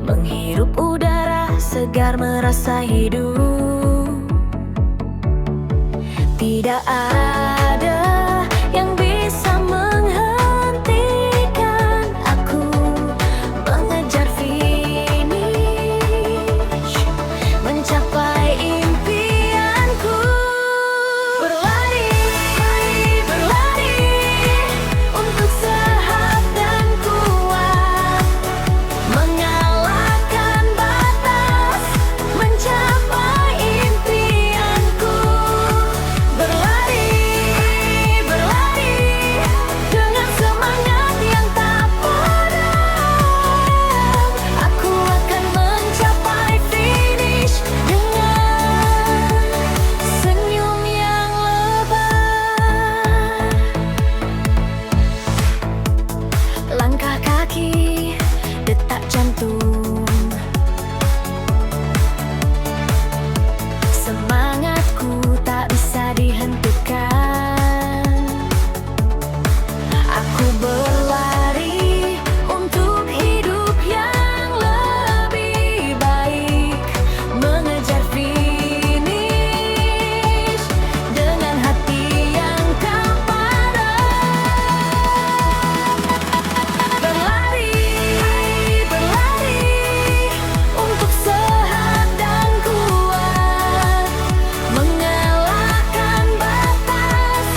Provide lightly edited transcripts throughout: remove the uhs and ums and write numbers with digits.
Menghirup udara segar, merasa hidup. Tidak ada yang bisa menghentikan aku mengejar finish, mencapai impianku. Berlari, berlari untuk sehat dan kuat, mengalahkan batas, mencapai impianku. Berlari, berlari dengan semangat yang tak padam. Aku akan mencapai finish dengan senyum yang lebar. Langkah kaki, detak jantung, semangatku tak bisa dihentikan. Aku berlari untuk hidup yang lebih baik, mengejar finish dengan hati yang tak padam. Berlari, berlari untuk sehat dan kuat, mengalahkan batas,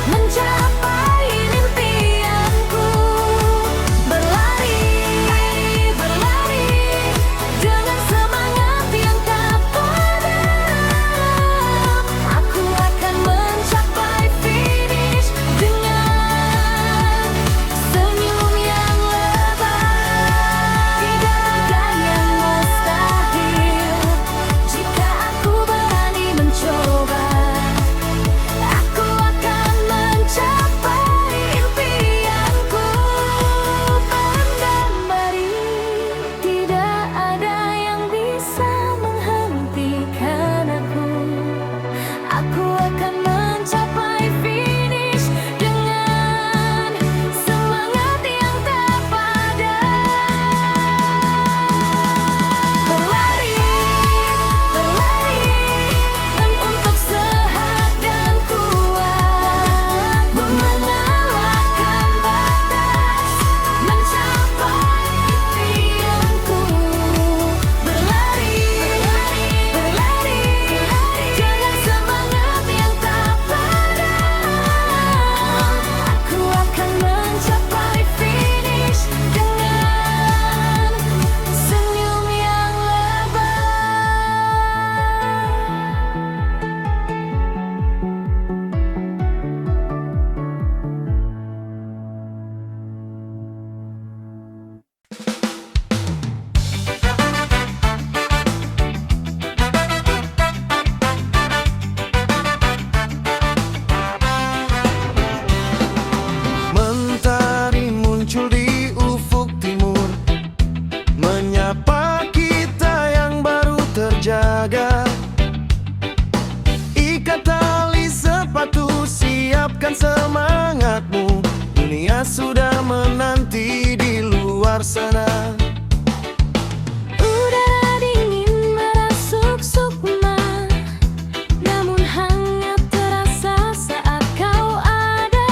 mencapai impianku. Berlari, berlari dengan semangat yang tak padam. Aku akan mencapai finish dengan senyum yang lebar. Tidak ada yang mustahil jika aku berani mencoba. Aku akan mencapai impianku. Pandang beri, tidak ada yang bisa menghentikan aku. Aku akan mencapai finish dengan semangat yang tak padam. Berlari, berlari untuk sehat dan kuat, mengalahkan batas, mencapai impianku. Berlari, berlari dengan semangat yang tak padam. Aku akan mencapai finish dengan senyum yang Mentari muncul di ufuk timur, menyapa kita yang baru terjaga. Ikat tali sepatu, siapkan semangatmu. Dunia sudah menanti di luar sana. udara dingin merasuk sukma, namun hangat terasa saat kau ada.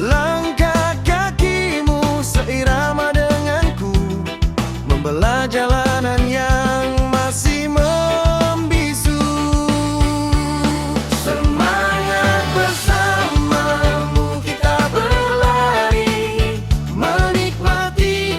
Langkah kakimu seirama denganku, membelah jalanan yang masih membisu. Semangat bersamamu kita berlari, menikmati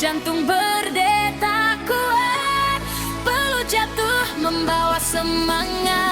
jantung berdetak kuat, perlu jatuh membawa semangat.